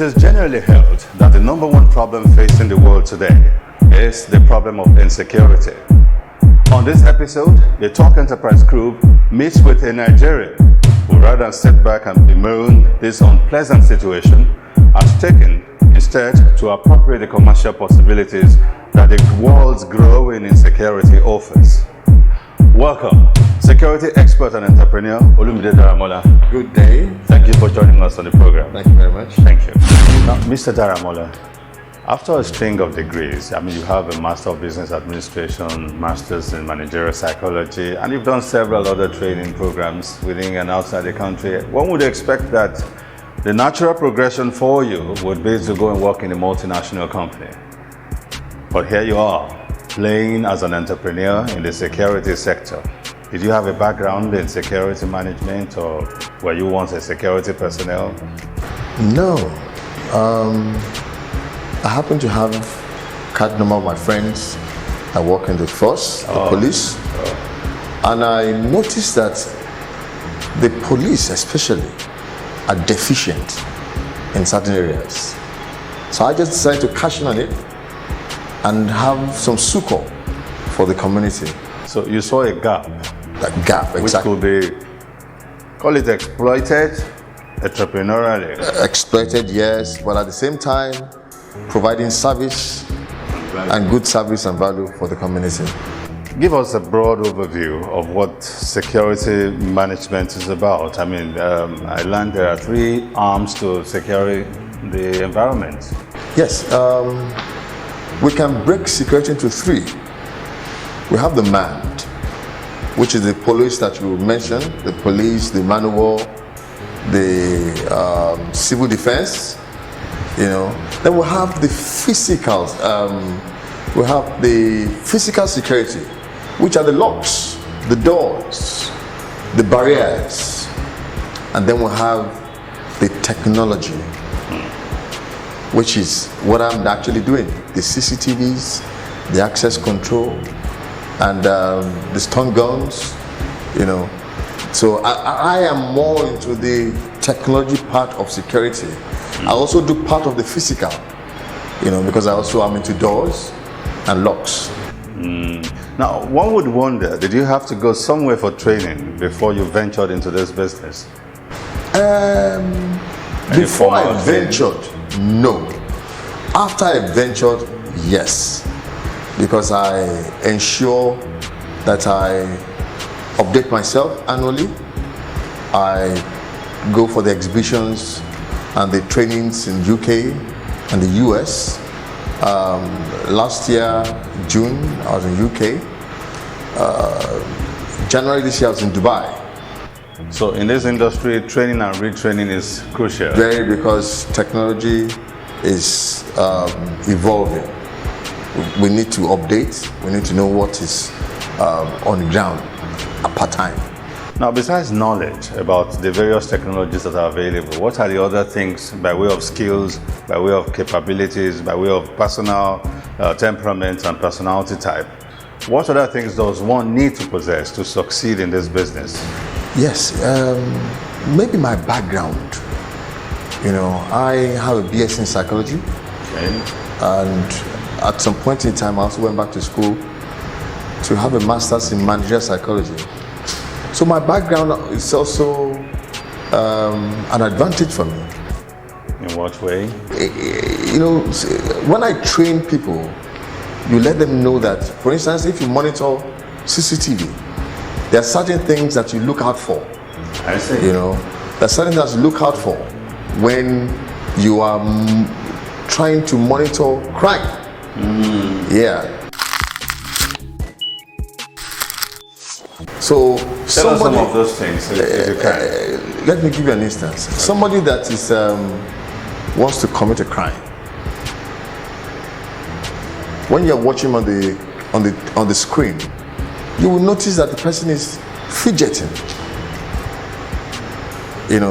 It is generally held that the number one problem facing the world today is the problem of insecurity. On this episode, the TALKE Enterprise crew meets with a Nigerian who, rather than sit back and bemoan this unpleasant situation, has taken instead to appropriate the commercial possibilities that the world's growing insecurity offers. Welcome, security expert and entrepreneur Olumide Daramola. Good day. Thank you for joining us on the program. Thank you very much. Thank you. Now, Mr. Daramola, after a string of degrees, you have a Master of Business Administration, Masters in Managerial Psychology, and you've done several other training programs within and outside the country. One would expect that the natural progression for you would be to go and work in a multinational company. But here you are, playing as an entrepreneur in the security sector. Did you have a background in security management, or were you once a security personnel? No. I happen to have card number of my friends. I work in the force, the police. And I noticed that the police especially are deficient in certain areas. So I just decided to cash in on it and have some succor for the community. So you saw a gap. That gap, exactly. Which could be, call it exploited, entrepreneurially. Exploited, yes, but at the same time, providing service and good service and value for the community. Give us a broad overview of what security management is about. I learned there are three arms to securing the environment. Yes, we can break security into three. We have the manned, which is the police that you mentioned, the police, the manual, the civil defense, Then we have the physical, security, which are the locks, the doors, the barriers, and then we have the technology, which is what I'm actually doing, the CCTVs, the access control, and the stun guns, So I am more into the technology part of security. I also do part of the physical, because I also am into doors and locks. Now, one would wonder, did you have to go somewhere for training before you ventured into this business? Before I ventured, no. After I ventured, yes. Because I ensure that I update myself annually. I go for the exhibitions and the trainings in UK and the US. Last year, June, I was in UK. January this year, I was in Dubai. So in this industry, training and retraining is crucial. Very, because technology is evolving. We need to update. We need to know what is on the ground at part time. Now, besides knowledge about the various technologies that are available, what are the other things by way of skills, by way of capabilities, by way of personal temperament and personality type? What other things does one need to possess to succeed in this business? Yes, maybe my background. I have a BS in psychology. Okay. And at some point in time, I also went back to school to have a master's in managerial psychology. So my background is also an advantage for me. In what way? When I train people, you let them know that, for instance, if you monitor CCTV, there are certain things that you look out for. I see. There are certain things you look out for when you are trying to monitor crime. Yeah. So tell us some of those things if you can. Let me give you an instance. Somebody that is wants to commit a crime. When you're watching on the screen, you will notice that the person is fidgeting.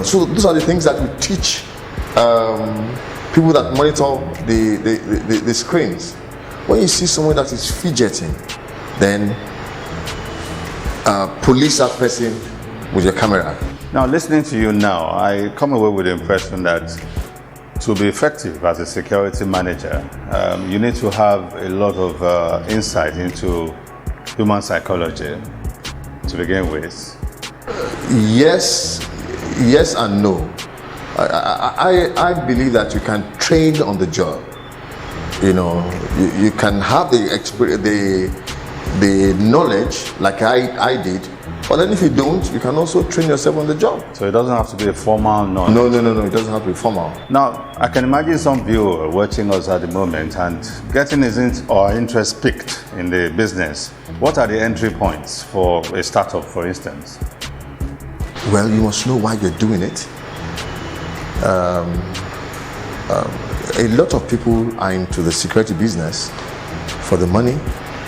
So those are the things that we teach people that monitor the screens. When you see someone that is fidgeting, then police that person with your camera. Now, listening to you now, I come away with the impression that To be effective as a security manager, you need to have a lot of insight into human psychology to begin with. Yes and no. I believe that you can train on the job. You know, you can have the experience, the knowledge like I did, but then if you don't, you can also train yourself on the job. So it doesn't have to be a formal knowledge. No, it doesn't have to be formal. Now, I can imagine some viewer watching us at the moment and getting his interest piqued in the business. What are the entry points for a startup, for instance? Well, you must know why you're doing it. A lot of people are into the security business for the money,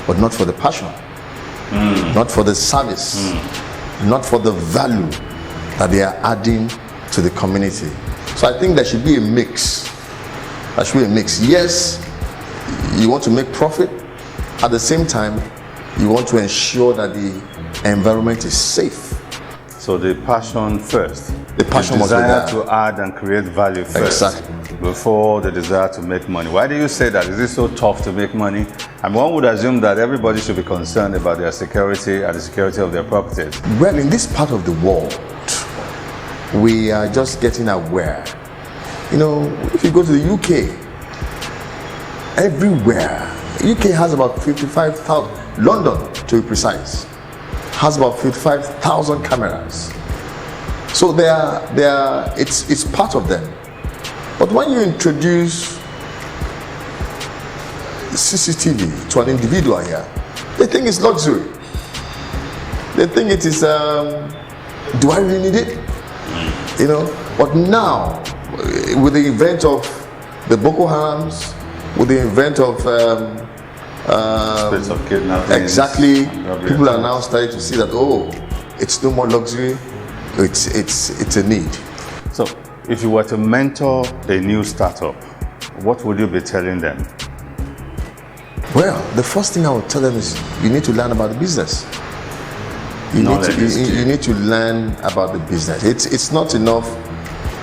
but not for the passion, not for the service, not for the value that they are adding to the community. So I think there should be a mix. There should be a mix. Yes, you want to make profit. At the same time, you want to ensure that the environment is safe. So the passion first. The passion must be desire there. to add and create value first. Exactly. Before the desire to make money. Why do you say that? Is it so tough to make money? And one would assume that everybody should be concerned about their security and the security of their properties. Well, in this part of the world, we are just getting aware. You know, if you go to the UK, everywhere, UK has about 55,000, London to be precise, has about 55,000 cameras. So it's part of them. But when you introduce CCTV to an individual here, they think it's luxury. They think it is, do I really need it? You know, but now, with the event of the Boko Harams, with the event of Space of kidnapping. exactly, people are now starting to see that, oh, it's no more luxury, it's a need. So, if you were to mentor a new startup, what would you be telling them? Well, the first thing I would tell them is you need to learn about the business. You need to learn about the business. It's not enough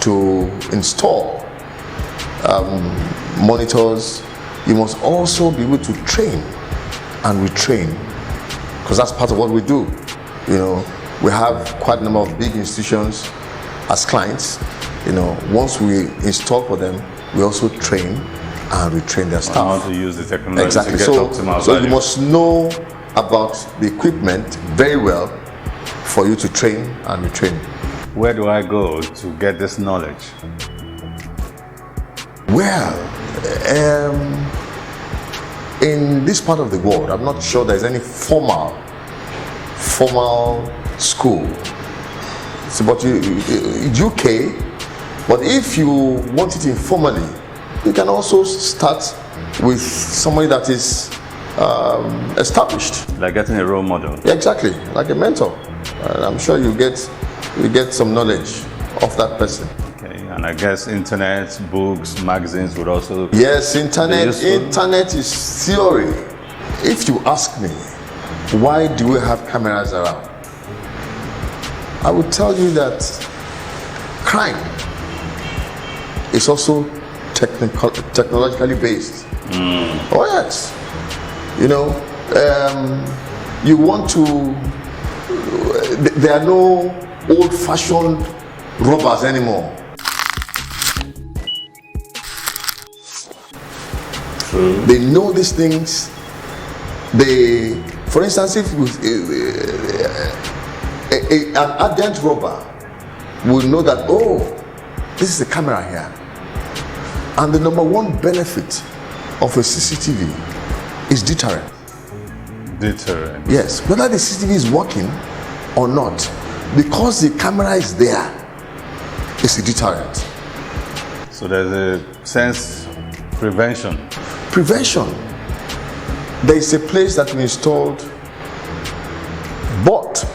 to install monitors. You must also be able to train and retrain, because that's part of what we do. You know, we have quite a number of big institutions as clients. You know, once we install for them, we also train and retrain their staff. How to use the technology Exactly. to get optimal So value. you must know about the equipment very well for you to train and retrain. Where do I go to get this knowledge? Well, in this part of the world, I'm not sure there's any formal school. It's about UK, but if you want it informally, you can also start with somebody that is established. Like getting a role model. Yeah, exactly, like a mentor. I'm sure you get some knowledge of that person. Okay, and I guess internet, books, magazines would also. Yes, be internet is theory. If you ask me, why do we have cameras around? I would tell you that crime is also technologically based. Oh yes, you know, you want to. There are no old-fashioned robbers anymore. True. They know these things. For instance, if an ardent robber will know that, oh, this is a camera here. And the number one benefit of a CCTV is deterrent. Deterrent. Yes, whether the CCTV is working or not, because the camera is there, it's a deterrent. So there's a sense prevention. Prevention. There is a place that we installed, but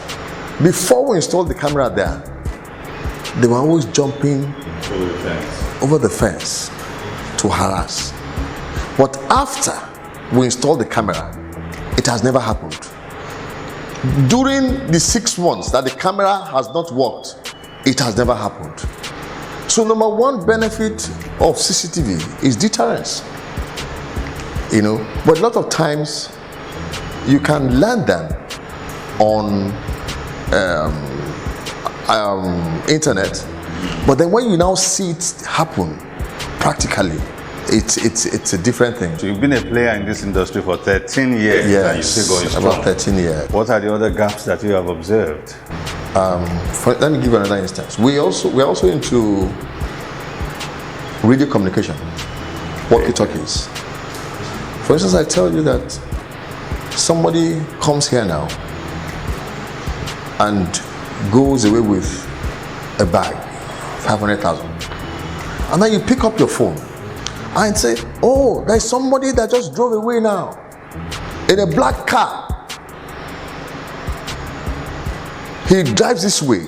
before we installed the camera there, they were always jumping over the fence to harass. But after we installed the camera, it has never happened. During the 6 months that the camera has not worked, it has never happened. So number one benefit of CCTV is deterrence. You know, but a lot of times you can learn them on internet, but then when you now see it happen practically, it's a different thing. So you've been a player in this industry for 13 years, Yes, and you're still going strong. about 13 years. What are the other gaps that you have observed? Let me give you another instance. We're also into radio communication, walkie-talkies. For instance, I tell you that somebody comes here now and goes away with a bag, 500,000, and then you pick up your phone and say, oh, there's somebody that just drove away now in a black car. He drives this way.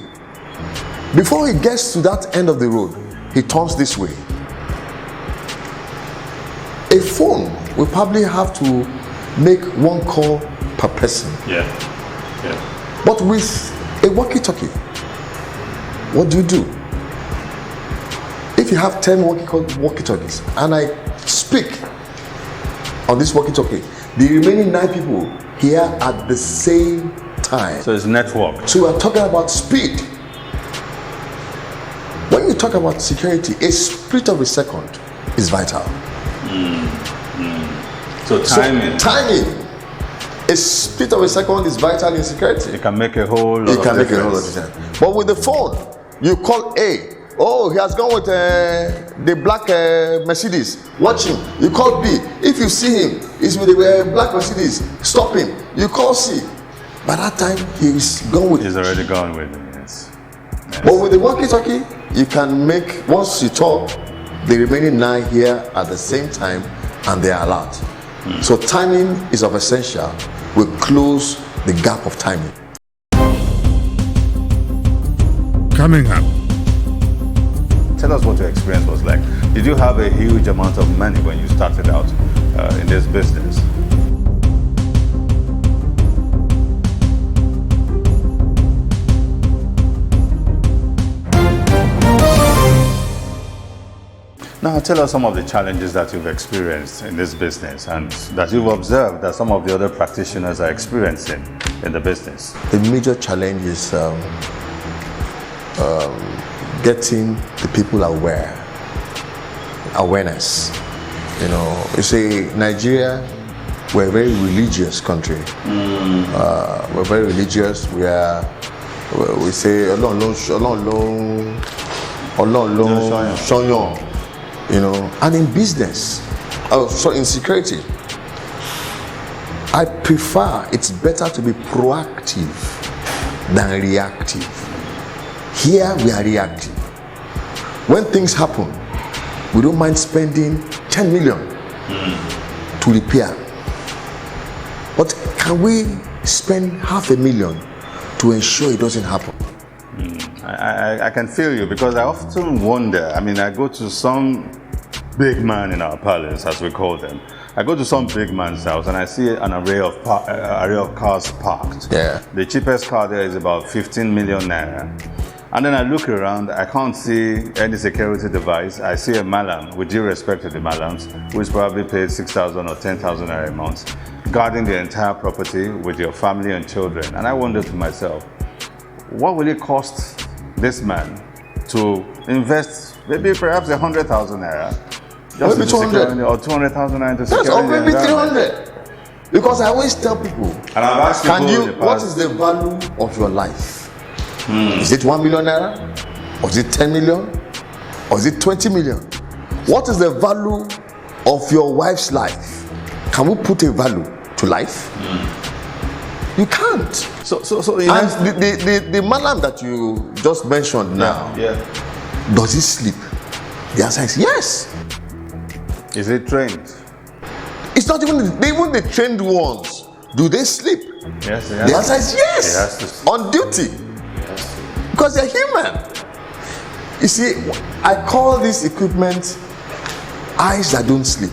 Before he gets to that end of the road, he turns this way. A phone will probably have to make one call per person. Yeah. But with a walkie-talkie, what do? If you have 10 walkie-talkies and I speak on this walkie-talkie, the remaining 9 people hear at the same time. So it's network. So we are talking about speed. When you talk about security, a split of a second is vital. So timing. A split of a second is vital in security. It can make a whole lot It can of make a whole lot of difference. difference. But with the phone, you call A. Oh, he has gone with the black Mercedes. Watch him. You call B. If you see him, he's with the black Mercedes. Stop him. You call C. By that time, he's gone with. He's already gone with it. Yes. But with the walkie-talkie, you can make, once you talk, the remaining 9 here at the same time, and they are alert. So timing is of essential. We close the gap of timing. Coming up. Tell us what your experience was like. Did you have a huge amount of money when you started out in this business? Now tell us some of the challenges that you've experienced in this business and that you've observed that some of the other practitioners are experiencing in the business. The major challenge is getting the people awareness. You know, you see, Nigeria, we're a very religious country. We're very religious. We say Olorun Shonyon. You know, and in business, in security, I prefer, it's better to be proactive than reactive. Here we are reactive. When things happen, we don't mind spending 10 million to repair. But can we spend $500,000 to ensure it doesn't happen? I can feel you, because I often wonder. I mean, I go to some big man in our palace, as we call them. I go to some big man's house and I see an array of cars parked. Yeah. The cheapest car there is about 15 million naira. And then I look around, I can't see any security device. I see a malam, with due respect to the malams, who's probably paid 6,000 or 10,000 naira a month, guarding the entire property with your family and children. And I wonder to myself, what will it cost this man to invest maybe perhaps 100,000 naira? Just Maybe 200 or 200,000 naira to Yes, secure or the maybe environment. 300. Because I always tell people, And I've asked what is the value of your life? Is it 1 million naira? Or is it 10 million? Or is it 20 million? What is the value of your wife's life? Can we put a value to life? You can't. So And the malam that you just mentioned now, does he sleep? The answer is yes. Is it trained? It's not even the trained ones. Do they sleep? Yes. The answer is yes. He has to sleep. On duty. Because they're human. You see, I call this equipment eyes that don't sleep.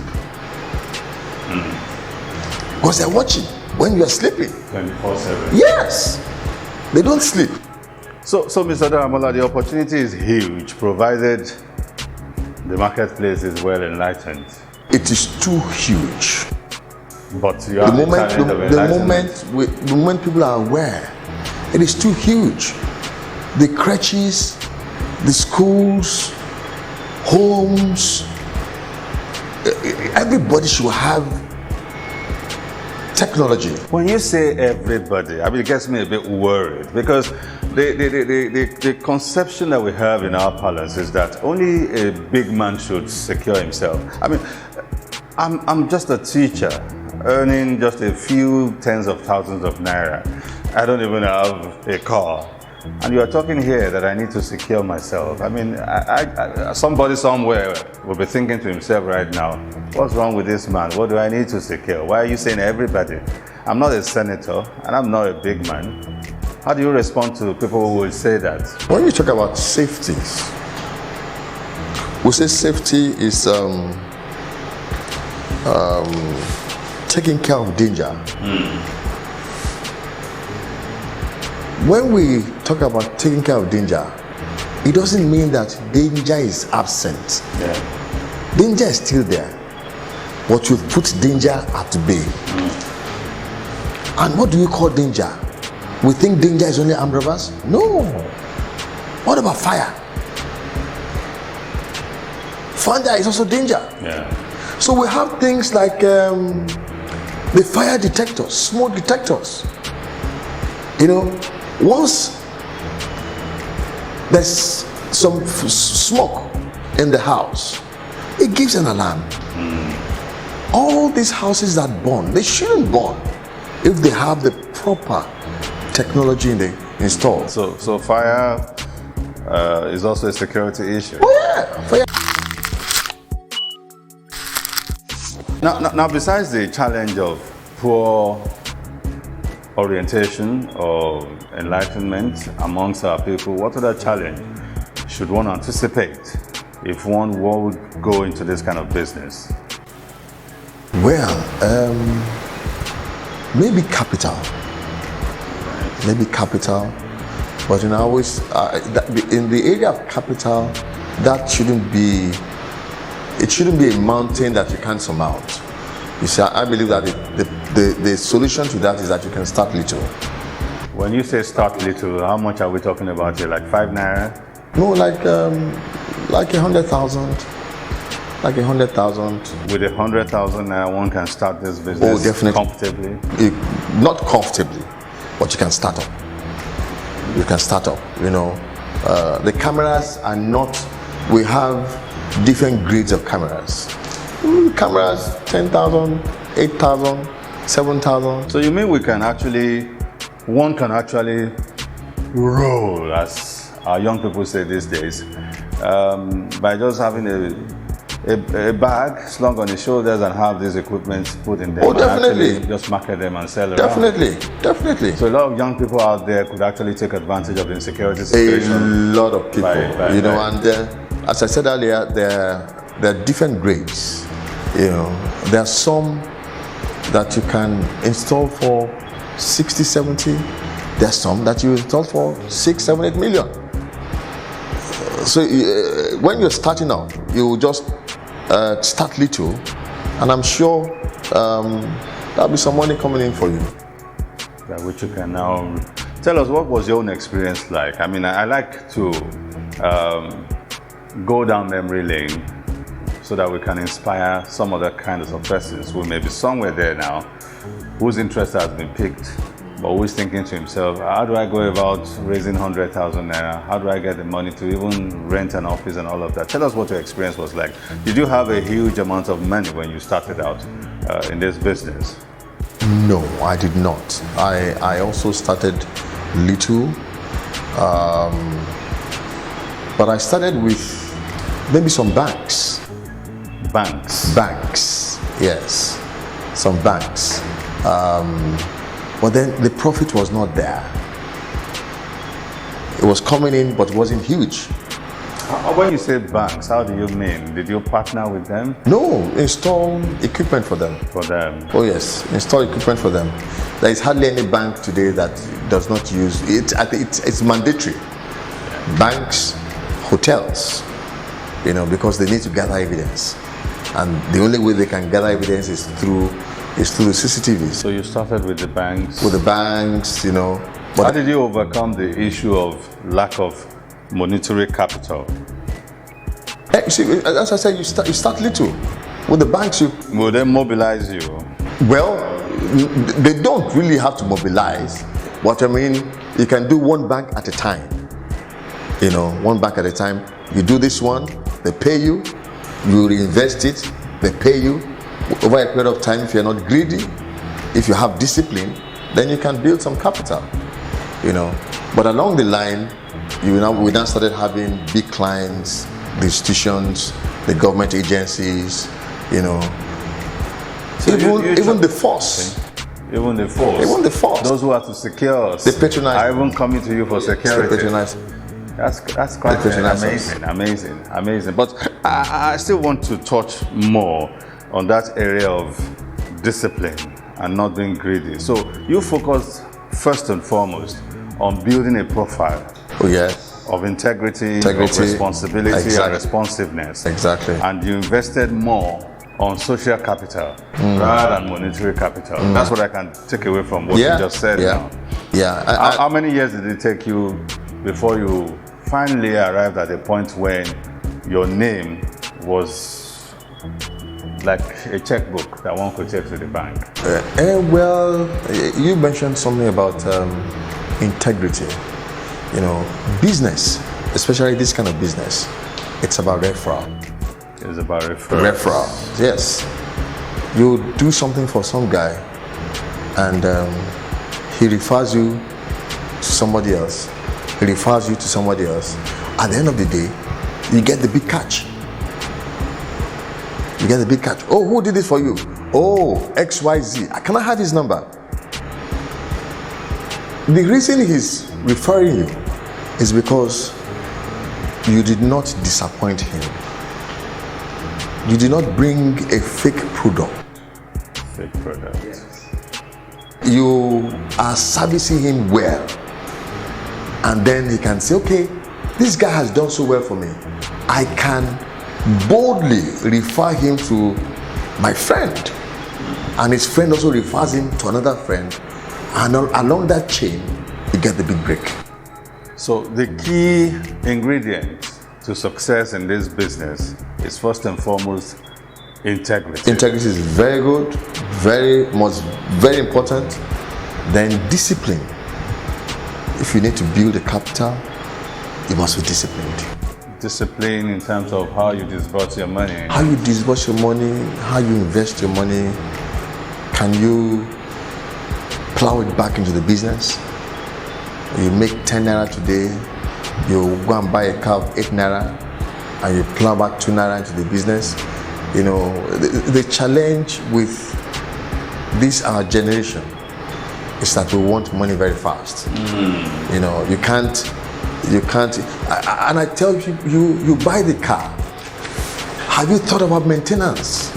Because they're watching when you are sleeping. 24/7. Yes. They don't sleep. So Mr. Daramola, the opportunity is huge, provided the marketplace is well enlightened. It is too huge. But you have the moment people are aware, it is too huge. The crèches, the schools, homes, everybody should have technology. When you say everybody, I mean, it gets me a bit worried, because the conception that we have in our parlance is that only a big man should secure himself. I mean, I'm just a teacher earning just a few tens of thousands of naira. I don't even have a car. And you are talking here that I need to secure myself. I mean, somebody somewhere will be thinking to himself right now, what's wrong with this man? What do I need to secure? Why are you saying everybody? I'm not a senator and I'm not a big man. How do you respond to people who will say that? When you talk about safety, we say safety is taking care of danger. When we talk about taking care of danger, it doesn't mean that danger is absent. Yeah. Danger is still there, but you've put danger at bay. And what do you call danger? We think danger is only armed robbers? No. What about fire? Fire is also danger. Yeah. So we have things like the fire detectors, smoke detectors. You know, once there's some smoke in the house, it gives an alarm. All these houses that burn, they shouldn't burn if they have the proper technology installed. So fire is also a security issue. Oh yeah, fire. Now, besides the challenge of poor orientation or enlightenment amongst our people, what other challenge should one anticipate if one would go into this kind of business? Well, maybe capital. Maybe capital, but in the area of capital, that shouldn't be. It shouldn't be a mountain that you can't surmount. You see, I believe that the solution to that is that you can start little. When you say start little, how much are we talking about here? Like 5 naira? No, like 100,000. Like 100,000. With 100,000 naira, one can start this business. Oh, definitely. Comfortably? Not comfortably, but you can start up. You can start up. You know, the cameras are not. We have different grades of cameras. Cameras 10,000, 8,000, 7,000. So you mean one can actually roll, as our young people say these days, by just having a bag slung on his shoulders and have these equipment put in there. Oh, definitely. And just market them and sell Definitely, around. definitely. So a lot of young people out there could actually take advantage of the insecurity situation. A lot of people, and as I said earlier, there are different grades. You know, there are some that you can install for 60, 70. There are some that you install for 6, 7, 8 million. So when you're starting out, you just start little, and I'm sure there'll be some money coming in for you. That which you can now tell us. What was your own experience like? I mean, I like to go down memory lane so that we can inspire some other kinds of persons who may be somewhere there now, whose interest has been piqued, but who is thinking to himself, how do I go about raising 100,000 naira? How do I get the money to even rent an office and all of that? Tell us what your experience was like. Did you have a huge amount of money when you started out in this business? No, I did not. I also started little, but I started with maybe some banks. Banks, yes, some banks. But then the profit was not there. It was coming in, but it wasn't huge. When you say banks, how do you mean? Did you partner with them? No, install equipment for them. For them? Oh yes, install equipment for them. There is hardly any bank today that does not use it. It's mandatory banks, hotels, because they need to gather evidence. And the only way they can gather evidence is through the CCTV. So you started with the banks? With the banks, How did you overcome the issue of lack of monetary capital? You see, as I said, you start little. With the banks, Will they mobilize you? Well, they don't really have to mobilize. What I mean, you can do one bank at a time. One bank at a time. You do this one, they pay you. You reinvest it, they pay you. Over a period of time, if you're not greedy, if you have discipline, then you can build some capital. But along the line, we now started having big clients, the institutions, the government agencies, So even the force. Even the force. Even the force. Those who have to secure us. They patronize. I even coming to you for security. They patronize. That's quite amazing. But I still want to touch more on that area of discipline and not being greedy. So you focus first and foremost on building a profile. Oh yes. Of integrity, of responsibility, and responsiveness. Exactly. And you invested more on social capital rather than monetary capital. That's what I can take away from what you just said now. Yeah. How many years did it take you before you finally arrived at a point when your name was like a checkbook that one could take to the bank? Well, you mentioned something about integrity. Business, especially this kind of business, it's about referral. It's about referral. Referral, yes. You do something for some guy and he refers you to somebody else. He refers you to somebody else. At the end of the day, you get the big catch. You get the big catch. Oh, who did this for you? Oh, XYZ. Can I have his number? The reason he's referring you is because you did not disappoint him. You did not bring a fake product. Fake product. Yes. You are servicing him well. And then he can say, okay, this guy has done so well for me. I can boldly refer him to my friend. And his friend also refers him to another friend. And along that chain, you get the big break. So the key ingredient to success in this business is first and foremost integrity. Integrity is very good, very important. Then discipline. If you need to build a capital, you must be disciplined. Discipline in terms of how you disburse your money. How you disburse your money, how you invest your money. Can you plow it back into the business? You make 10 naira today, you go and buy a car of 8 naira, and you plow back 2 naira into the business. The challenge with this our generation is that we want money very fast. You can't, and I tell you, you buy the car. Have you thought about maintenance?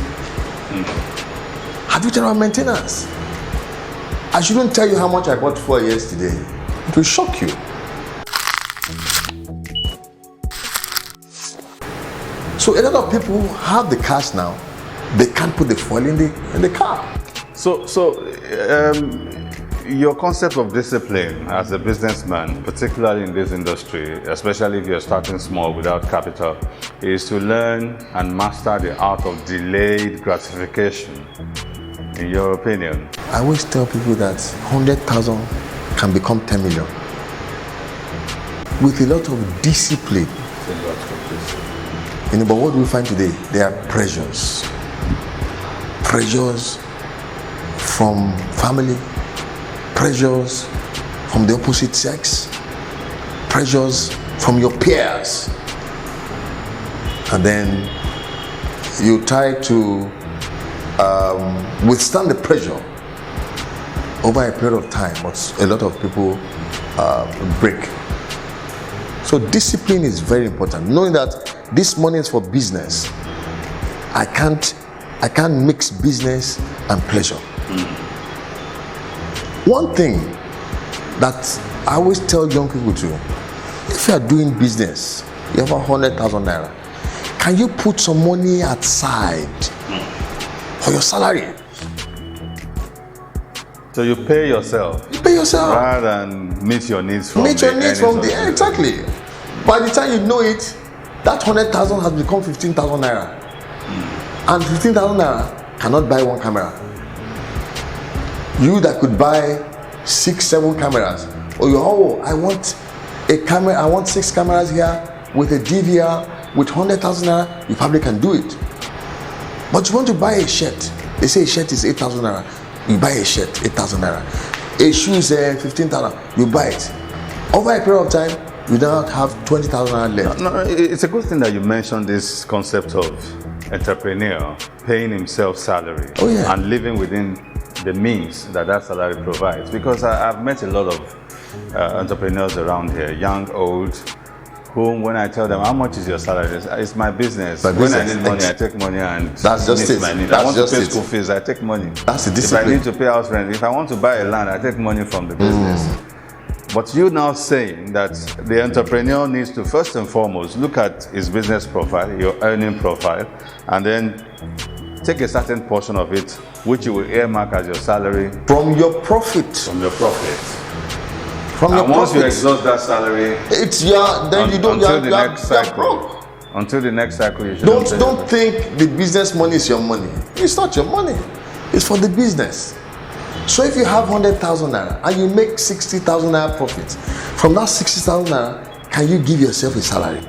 Have you thought about maintenance? I shouldn't tell you how much I bought for yesterday. It will shock you. So a lot of people have the cars now. They can't put the fuel in the car. So your concept of discipline as a businessman, particularly in this industry, especially if you're starting small without capital, is to learn and master the art of delayed gratification. In your opinion? I always tell people that 100,000 can become 10 million with a lot of discipline. But what do we find today? There are pressures from family, pressures from the opposite sex, pressures from your peers, and then you try to withstand the pressure over a period of time, but a lot of people break. So discipline is very important. Knowing that this money is for business, I can't mix business and pleasure. One thing that I always tell young people too, if you are doing business, you have 100,000 naira. Can you put some money aside for your salary? So you pay yourself. You pay yourself. Rather than meet your needs from Meet your the needs from earnings the of exactly. By the time you know it, that 100,000 has become 15,000 naira, and 15,000 naira cannot buy one camera. You that could buy 6, 7 cameras, or you I want a camera. I want 6 cameras here with a DVR with 100,000 naira. You probably can do it. But you want to buy a shirt. They say a shirt is 8,000 naira. You buy a shirt, 8,000 naira. A shoe is 15,000. You buy it. Over a period of time, you now have 20,000 naira left. No, it's a good thing that you mentioned this concept of entrepreneur paying himself salary and living within the means that salary provides. Because I've met a lot of entrepreneurs around here, young, old, whom when I tell them how much is your salary, it's my business. When I need money, I take money and that's just it. I want to pay school fees, I take money. That's the discipline. If I need to pay house rent, if I want to buy a land, I take money from the business. But you now saying that the entrepreneur needs to first and foremost look at his business profile, your earning profile, and then take a certain portion of it, which you will earmark as your salary. From your profit. From your profit. From your and once profit. you exhaust that salary, it's then you don't until the next you're cycle. broke. Until the next cycle, you should don't think the business money is your money. It's not your money. It's for the business. So if you have 100,000 naira and you make 60,000 naira profit, from that 60,000 naira, can you give yourself a salary?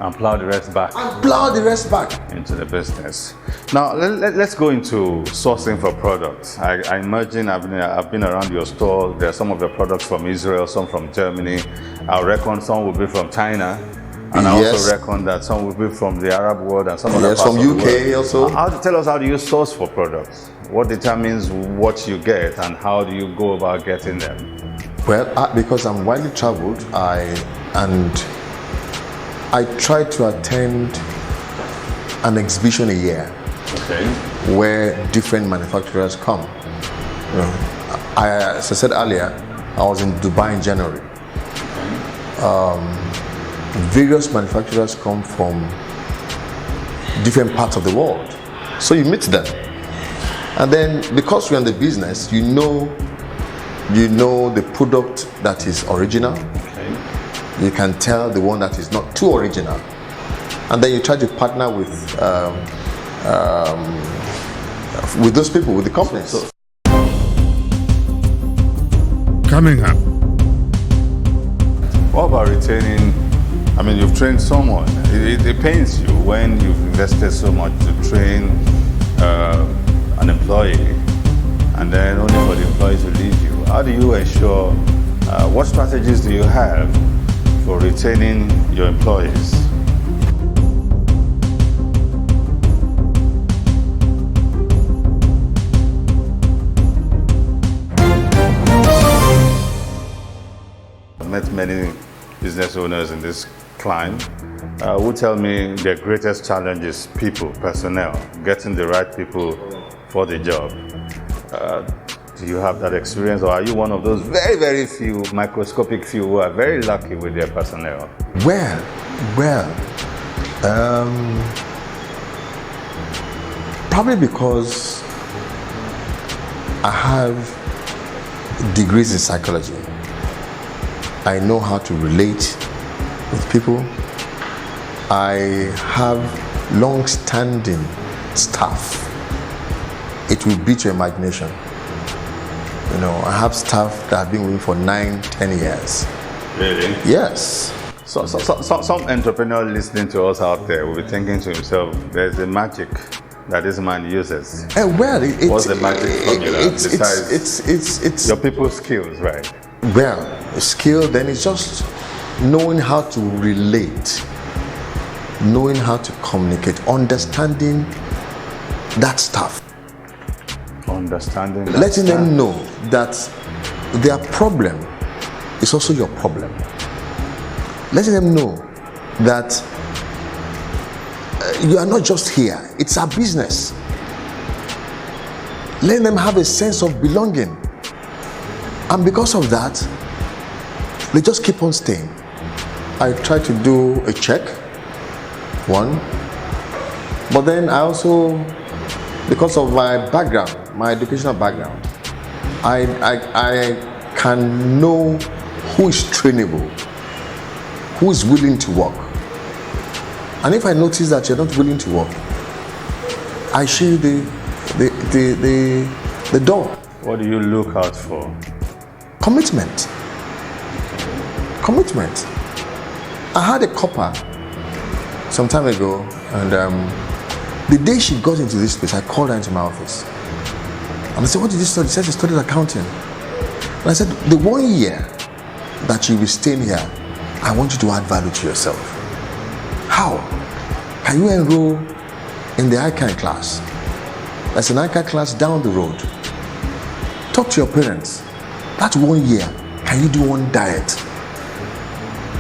And plow the rest back. And plow the rest back into the business. Now let's go into sourcing for products. I imagine I've been around your store. There are some of the products from Israel, some from Germany. I reckon some will be from China, and I also reckon that some will be from the Arab world and some other parts from of the UK world. also. Tell us, how do you source for products? What determines what you get, and how do you go about getting them? Well, because I'm widely traveled, I try to attend an exhibition a year, where different manufacturers come. As I said earlier, I was in Dubai in January. Various manufacturers come from different parts of the world, so you meet them, and then because we're in the business, you know the product that is original. You can tell the one that is not too original, and then you try to partner with those people, with the companies. Coming up. What about retaining? I mean, you've trained someone. It pains you when you've invested so much to train an employee, and then only for the employee to leave you. How do you ensure? What strategies do you have for retaining your employees? I've met many business owners in this climb who tell me their greatest challenge is people, personnel, getting the right people for the job. Do you have that experience, or are you one of those very, very few, microscopic few, who are very lucky with their personnel? Well, probably because I have degrees in psychology. I know how to relate with people. I have long-standing staff. It will beat your imagination. I have staff that have been with me for 9, 10 years. Really? Yes. So some entrepreneur listening to us out there will be thinking to himself, there's a magic that this man uses. What's the magic formula besides it's your people's skills, right? Well, skill then is just knowing how to relate, knowing how to communicate, understanding that stuff. Understanding that letting them know that their problem is also your problem. Letting them know that you are not just here, it's our business. Letting them have a sense of belonging. And because of that, they just keep on staying. I try to do a check, one. But then I also, because of my background, my educational background, I can know who is trainable, who is willing to work. And if I notice that you're not willing to work, I show you the door. What do you look out for? Commitment. Commitment. I had a copper some time ago, and the day she got into this place, I called her into my office. And I said, what did you study? She said she studied accounting. And I said, the 1 year that you'll be staying here, I want you to add value to yourself. How? Can you enroll in the ICANN class? There's an ICANN class down the road. Talk to your parents. That's 1 year. Can you do one diet?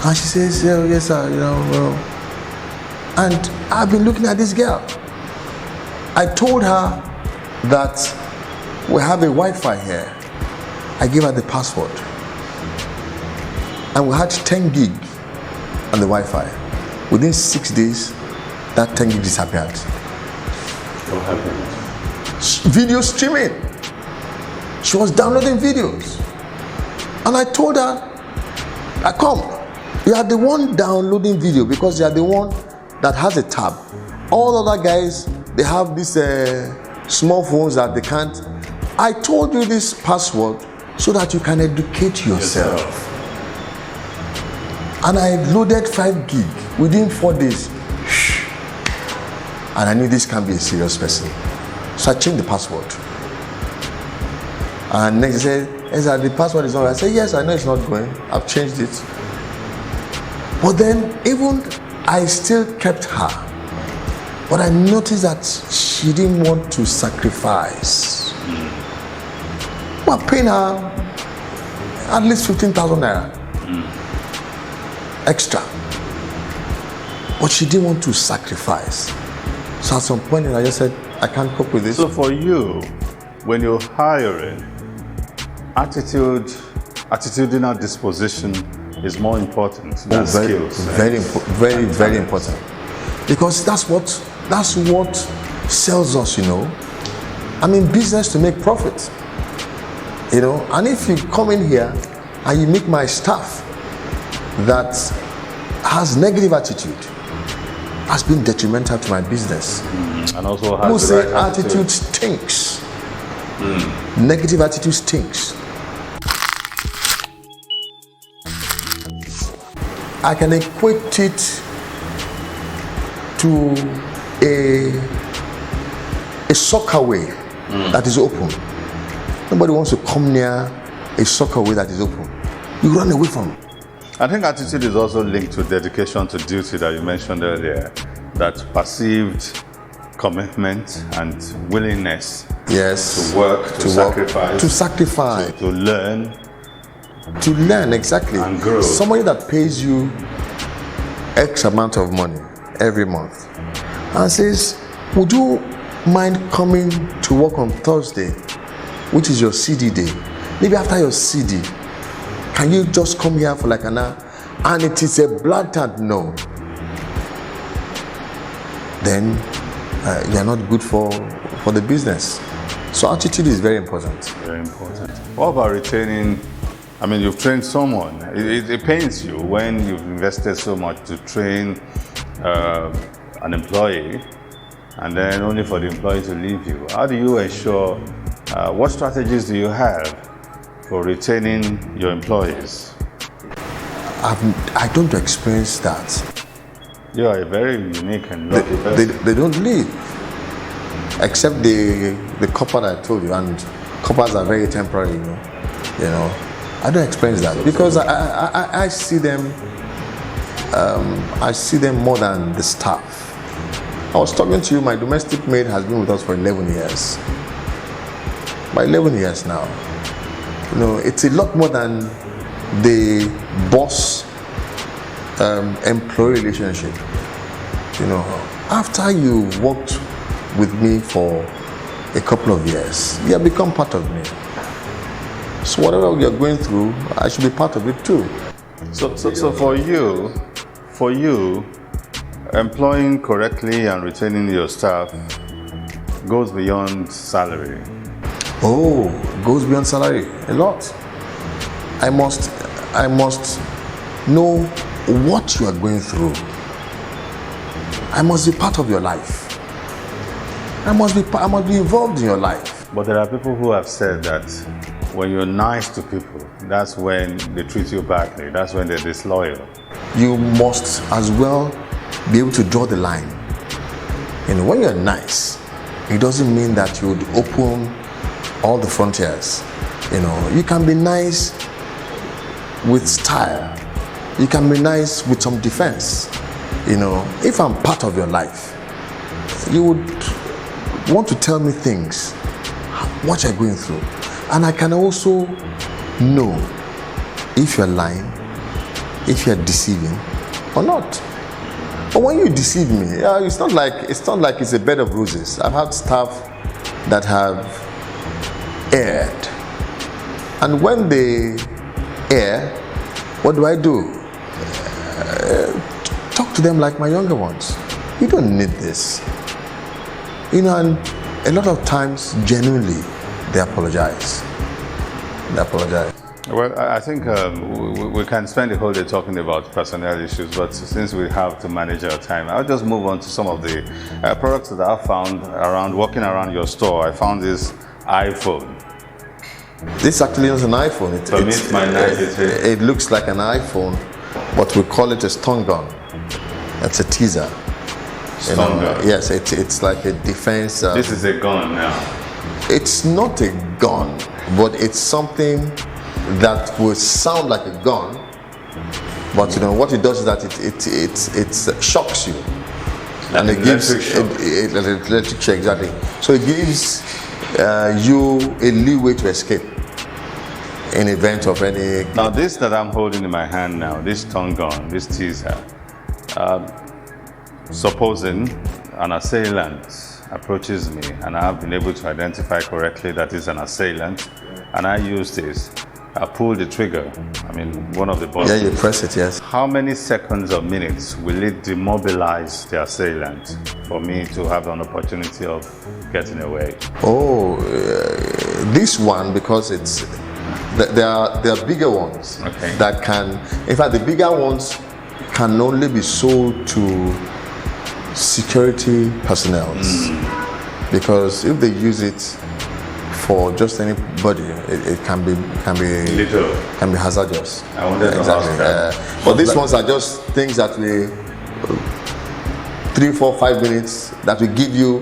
And she says, oh, yes, sir, well. And I've been looking at this girl. I told her that we have a Wi-Fi here. I gave her the password. And we had 10 gig on the Wi-Fi. Within 6 days, that 10 gig disappeared. What happened? Video streaming. She was downloading videos. And I told her, come, you are the one downloading video because you are the one that has a tab. All other guys, they have these small phones that they can't. I told you this password so that you can educate yourself. And I loaded 5 gig within 4 days. And I knew this can't be a serious person. So I changed the password. And next they said, the password is not right. I said, yes, I know it's not going. I've changed it. But then even I still kept her. But I noticed that she didn't want to sacrifice. We're paying her at least 15,000 naira extra. But she didn't want to sacrifice. So at some point I just said, I can't cope with this. So for you, when you're hiring, attitudinal disposition is more important than skills. Very important. Because that's what sells us, I'm in business to make profit. And if you come in here and you meet my staff that has negative attitude, has been detrimental to my business. And also has People the say right attitude stinks. Negative attitude stinks. I can equate it to a soccer way that is open. Nobody wants to come near a soccer way that is open. You run away from it. I think attitude is also linked to dedication to duty that you mentioned earlier, that perceived commitment and willingness Yes. to work, to sacrifice, To sacrifice. to learn. To learn, exactly. And grow. Somebody that pays you X amount of money every month and says, would you mind coming to work on Thursday, which is your CD day? Maybe after your CD, can you just come here for like an hour? And it is a blatant no. Then you're not good for the business. So attitude is very important. Very important. What about retaining? I mean, you've trained someone. It pains you when you've invested so much to train an employee, and then only for the employee to leave you. How do you ensure? What strategies do you have for retaining your employees? I don't experience that. You are a very unique and lucky person. They don't leave, except the copper that I told you, and coppers are very temporary, you know. I don't experience that because I see them. I see them more than the staff. I was talking to you. My domestic maid has been with us for 11 years. By 11 years now, it's a lot more than the boss employee relationship. After you worked with me for a couple of years, you have become part of me. So whatever you're going through, I should be part of it too. So for you, for you, employing correctly and retaining your staff goes beyond salary. Oh, goes beyond salary a lot. I must know what you are going through. I must be part of your life. I must be involved in your life. But there are people who have said that when you're nice to people, that's when they treat you badly. That's when they're disloyal. You must as well be able to draw the line. And when you're nice, it doesn't mean that you would open all the frontiers. You can be nice with style. You can be nice with some defense. If I'm part of your life, you would want to tell me things, what you're going through. And I can also know if you're lying, if you're deceiving or not. But when you deceive me, it's not like it's a bed of roses. I've had staff that have erred. And when they err, what do? Talk to them like my younger ones. You don't need this. And a lot of times, genuinely, they apologize. Well, I think we can spend the whole day talking about personnel issues, but since we have to manage our time, I'll just move on to some of the products that I found walking around your store. I found this iPhone. This actually is an iPhone. It looks like an iPhone, but we call it a stun gun. It's a teaser. Stun gun? Yes, it's like a defense. This is a gun now. It's not a gun, but it's something that will sound like a gun. But what it does is that it shocks you, and it gives electric shock, exactly. So it gives you a leeway to escape in event of any. Now this that I'm holding in my hand now, this stun gun, this teaser. Supposing an assailant approaches me and I have been able to identify correctly that it's an assailant, and I use this, I pull the trigger, one of the buttons. Yeah, you press it, yes. How many seconds or minutes will it demobilize the assailant for me to have an opportunity of getting away? This one, because there are bigger ones, okay, that can, in fact the bigger ones can only be sold to security personnel, because if they use it for just anybody, it can be hazardous. I wanted to ask that. But these ones are just things that will 3, 4, 5 minutes that will give you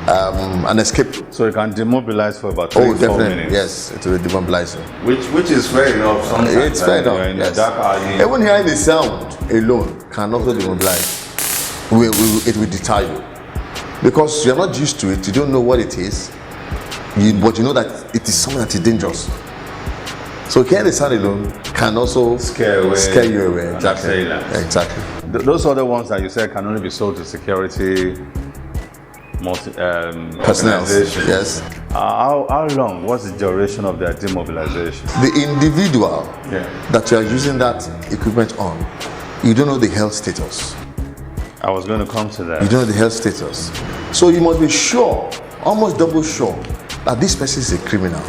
an escape. So it can demobilize for about 3, 4 minutes. Yes, it will demobilize you. Which is fair enough. Sometimes it's fair enough. Yes. Even hearing the sound alone can also demobilize. It will deter you, because you're not used to it. You don't know what it is, but you know that it is something that is dangerous. So hearing the sound alone can also scare you away. Exactly. Those other ones that you said can only be sold to security personnel. Yes. How long? What's the duration of their demobilization? The individual that you are using that equipment on, you don't know the health status. I was going to come to that. You don't know the health status. So you must be sure, almost double sure, that this person is a criminal.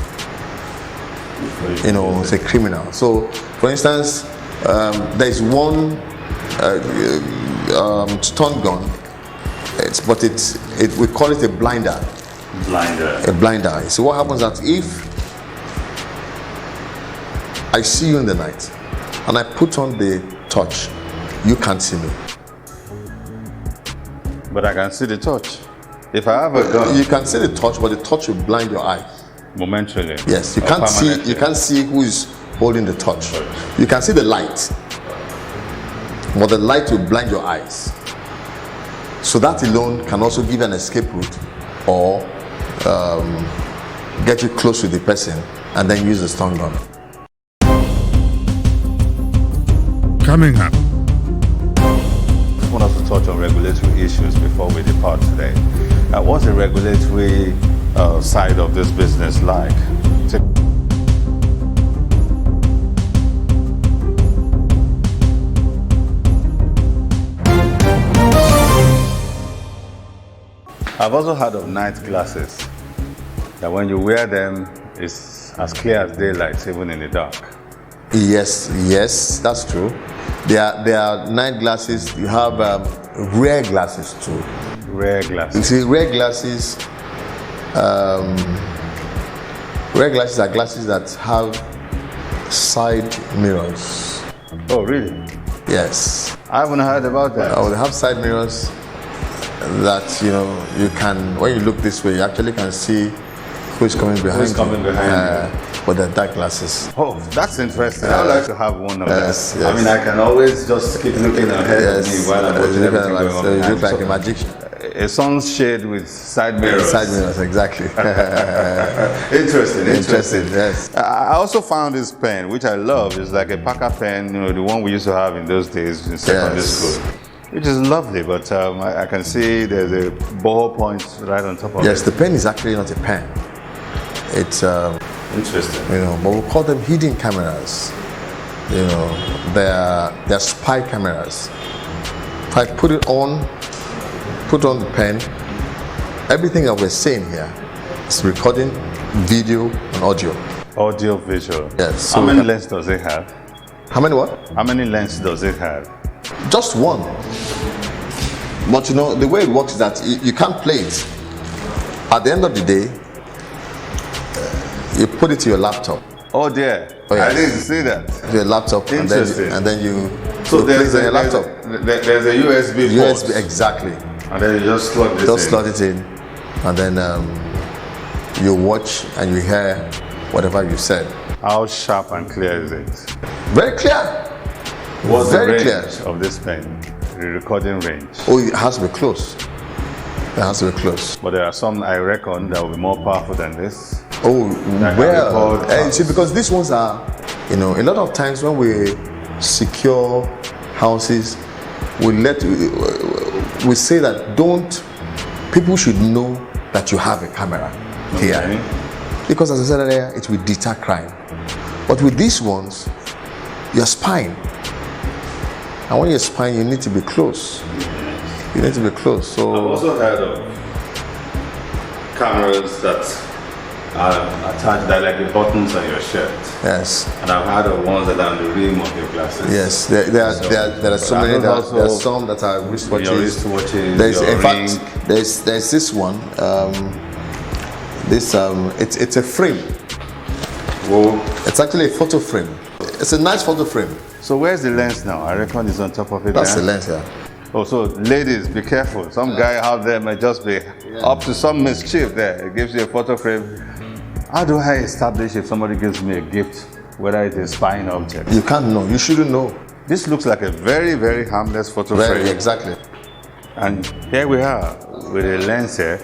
It's a criminal. So, for instance, there is one stun gun, we call it a blinder. A blinder. So what happens is that if I see you in the night and I put on the torch, you can't see me. But I can see the torch. If I have a gun, you can see the torch, but the torch will blind your eye. Momentarily. Yes, you can't see. You can't see who is holding the torch. You can see the light, but the light will blind your eyes. So that alone can also give an escape route, or get you close with the person and then use the stun gun. Coming up. I want us to touch on regulatory issues before we depart today. What's the regulatory side of this business like? I've also heard of night glasses, that when you wear them, it's as clear as daylight, even in the dark. Yes, that's true. There are night glasses. You have rare glasses too. Rare glasses. You see, rare glasses are glasses that have side mirrors. Oh, really? Yes. I haven't heard about that. They have side mirrors that you can, when you look this way, you actually can see who is coming behind Who's coming behind you? But they're dark glasses. Oh, that's interesting. I would like to have one of Yes, that. yes. I mean, I can always just keep looking ahead of me while I'm watching everything going on. So you look like So, a magician. a sunshade with side mirrors. Side mirrors, exactly. Interesting. Yes. I also found this pen, which I love. It's like a Packer pen, the one we used to have in those days in secondary Yes. school, which is lovely. But I can see there's a ballpoint right on top of it. Yes, the pen is actually not a pen. It's Interesting. but we call them hidden cameras. They're spy cameras. If I put on the pen, everything that we're saying here is recording video and audio. Audio visual. Yes, so How many lenses does it have? How many what? How many lenses does it have? Just one. But the way it works is that you can't play it. At the end of the day, you put it to your laptop. Oh dear. Oh, yes. I didn't see that. To your laptop, and Interesting. then you So you place there's it on your laptop. There's a USB port. USB, exactly. And then you just slot this Just in. slot it in, and then you watch and you hear whatever you said. How sharp and clear is it? Very clear. What's Very the clear. range of this pen? The recording range. Oh, it has to be close. It has to be close. But there are some, I reckon, that will be more powerful than this. Oh, That can well, record see, because these ones are, a lot of times when we secure houses, we say that people should know that you have a camera here. Okay. Because as I said earlier, it will deter crime. But with these ones, you're spying. And when you're spying, you need to be close. You need to be close. I've So also heard of cameras that are attached, that like the buttons on your shirt. yes. And I've heard of ones that are on the rim of your glasses. Yes, there are so But many. I There know are some that are wristwatches. Your wristwatches, There's, your in ring. fact, there's this one. It's a frame. Whoa. It's actually a photo frame. It's a nice photo frame. So where's the lens now? I reckon it's on top of it. That's there. the lens here. Oh, so ladies, be careful. Some guy out there might just be up to some mischief there. It gives you a photo frame. How do I establish if somebody gives me a gift, whether it is a spying object? You can't know. You shouldn't know. This looks like a very, very harmless photo Very frame. exactly. And here we are with a lens here,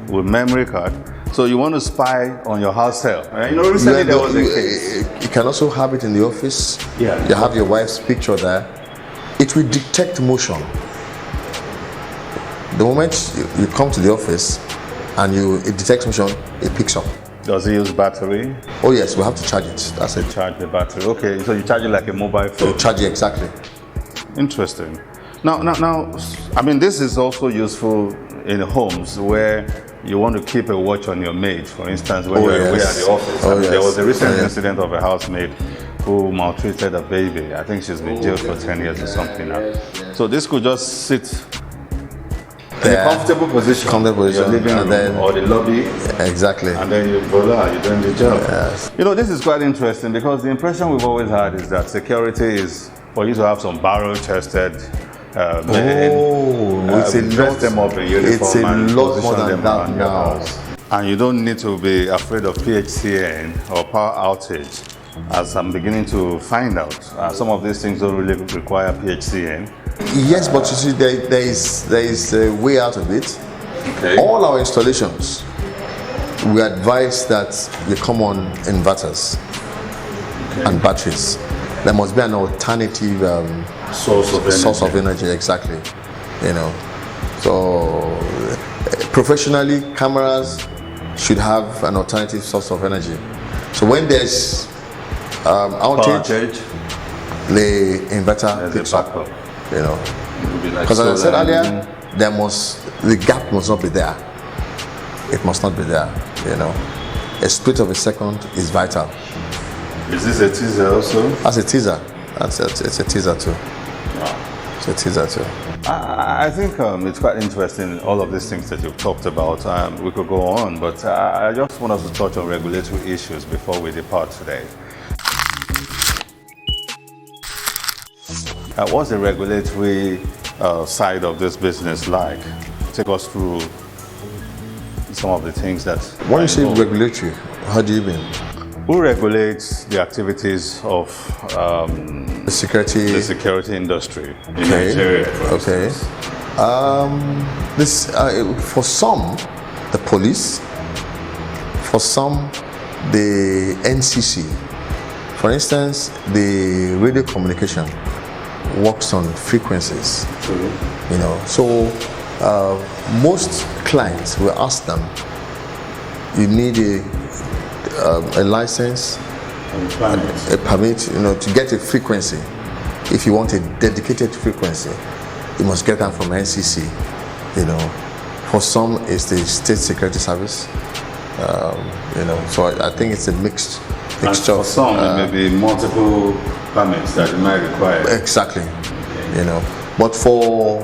with memory card. So you want to spy on your house help. Recently there was a case. You can also have it in the office. Yeah. You have your wife's picture there. It will detect motion. The moment you come to the office and it detects motion, it picks up. Does it use battery? Oh yes, we have to charge it. That's it. Charge the battery. Okay, so you charge it like a mobile phone. You charge it exactly. Interesting. Now, I mean, this is also useful in homes where you want to keep a watch on your maid, for instance, when you're away at the office. I mean, there was a recent incident of a housemaid who maltreated a baby. I think she's been jailed for 10 years or something now. So this could just sit in a comfortable position. Comfortable in your position, living and room then- or the lobby. Exactly. And then voila, you're doing the job. Yes. This is quite interesting because the impression we've always had is that security is for you to have some barrel-chested men. It's a dress lot. them up in uniform It's a and lot position more than them that around your now. house. And you don't need to be afraid of PHCN or power outage, as I'm beginning to find out. Some of these things don't really require PHCN. Yes, but you see, there is a way out of it. Okay. All our installations, we advise that you come on inverters and batteries. There must be an alternative source of energy. Exactly. So professionally, cameras should have an alternative source of energy. So when there's outage, the inverter picks up. Because as I said earlier, the gap must not be there. it must not be there. You know, a split of a second is vital. Is this a teaser also? That's a teaser. It's a teaser too. It's a teaser too. I think it's quite interesting, all of these things that you've talked about. We could go on, but I just want us to touch on regulatory issues before we depart today. What's the regulatory side of this business like? Take us through some of the things that... When you say regulatory, how do you mean? Who regulates the activities of The security industry in Nigeria? Okay. For some, the police. For some, the NCC. For instance, the radio communication works on frequencies. You know, so most clients will ask them, you need a license, a permit, you know, to get a frequency. If you want a dedicated frequency, you must get that from NCC. You know, for some it's the State Security Service. You know, so I think it's a mixture. For some, it may be multiple permits that you might require. Exactly. You know, but for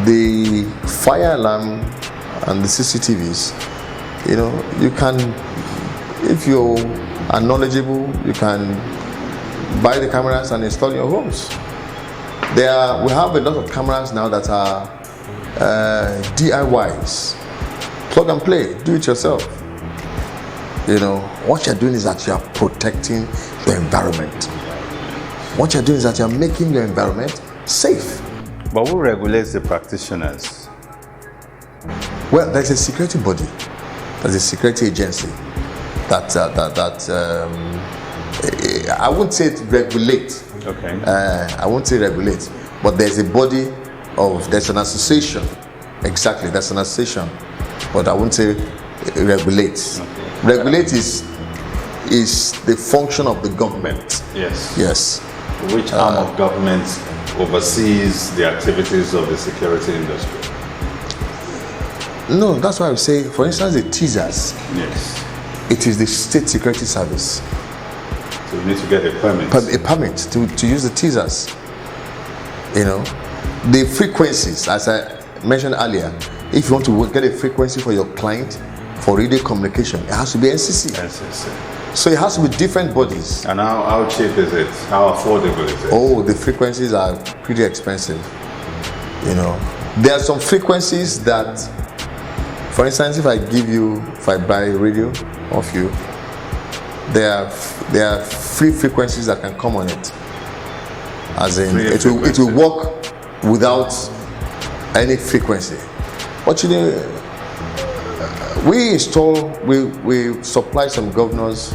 the fire alarm and the CCTVs, you know, you can, if you are knowledgeable, you can buy the cameras and install in your homes. We have a lot of cameras now that are DIYs, plug and play, do it yourself. You know, what you're doing is that you are protecting the environment. What you're doing is that you're making your environment safe. But who regulates the practitioners? Well, there's a security body, there's a security agency that I wouldn't say it regulate. Okay. I won't say regulate, but there's a body there's an association. Exactly, there's an association, but I won't say regulate. Okay. Regulate is the function of the government. Yes. Yes. Which arm of government oversees the activities of the security industry? No, that's why I would say, for instance, the teasers. Yes. It is the State Security Service. So you need to get a permit. A permit to use the teasers. You know, the frequencies, as I mentioned earlier, if you want to get a frequency for your client for radio communication, it has to be NCC. NCC. So it has to be different bodies. And how cheap is it? How affordable is it? Oh, the frequencies are pretty expensive. You know, there are some frequencies that, for instance, if I buy a radio off you, there are free frequencies that can come on it. As in, it will work without any frequency. But you know, we supply some governors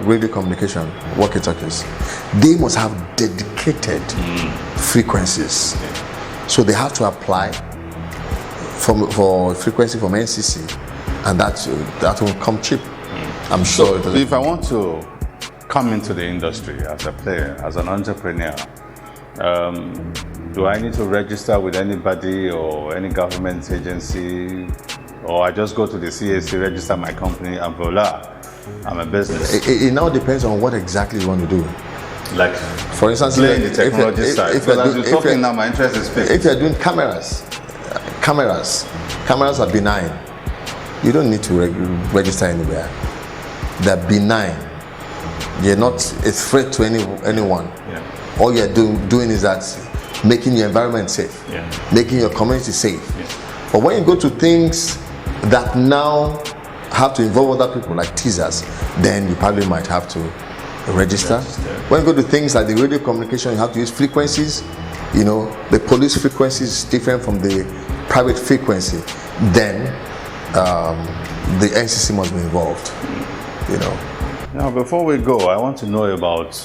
radio communication walkie-talkies. They must have dedicated frequencies, so they have to apply for frequency from NCC, and that will come cheap. I'm sure. So if I want to come into the industry as a player, as an entrepreneur, do I need to register with anybody or any government agency, or I just go to the CAC, register my company, and voila, I'm a business? It now depends on what exactly you want to do. Like, for instance, playing the technology side. Because as you're talking now, my interest is piqued. If you're doing cameras are benign. You don't need to register anywhere. They're benign. You're not a threat to anyone. Yeah. All you're doing is that making your environment safe, making your community safe. Yeah. But when you go to things that now have to involve other people, like teasers, then you probably might have to register. When you go to things like the radio communication, you have to use frequencies. You know, the police frequency is different from the private frequency. Then the NCC must be involved. You know. Now, before we go, I want to know about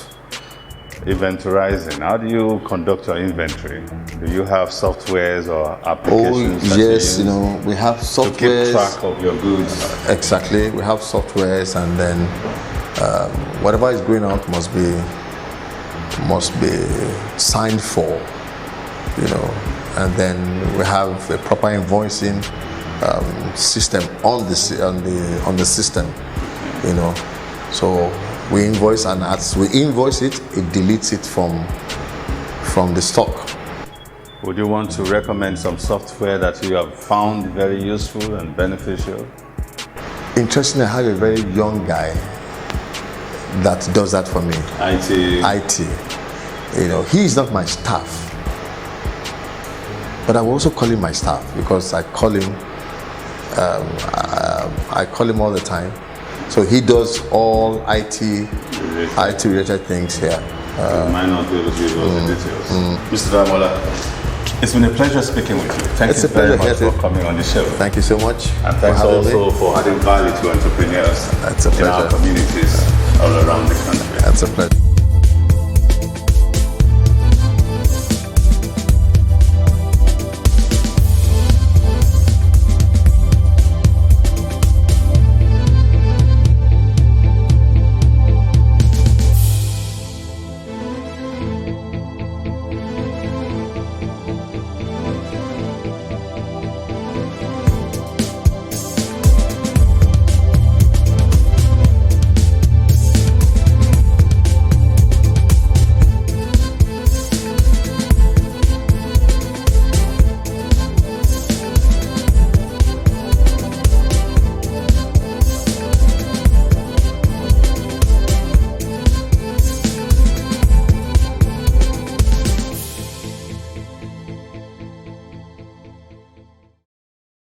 inventorizing. How do you conduct your inventory? Do you have softwares or applications? Oh, yes, you know, we have softwares to keep track of your goods. Exactly, we have softwares, and then whatever is going out must be signed for, you know, and then we have a proper invoicing system on the system, you know. So we invoice, and as we invoice it, it deletes it from the stock. Would you want to recommend some software that you have found very useful and beneficial? Interestingly, I have a very young guy that does that for me. IT. You know, he is not my staff, but I will also call him my staff because I call him all the time. So he does all IT related things here. Might not be able to give all the details. Mr. Daramola, it's been a pleasure speaking with you. Thank you very much for coming on the show. Thank you so much. And thanks also for adding value to entrepreneurs in our communities all around the country. That's a pleasure.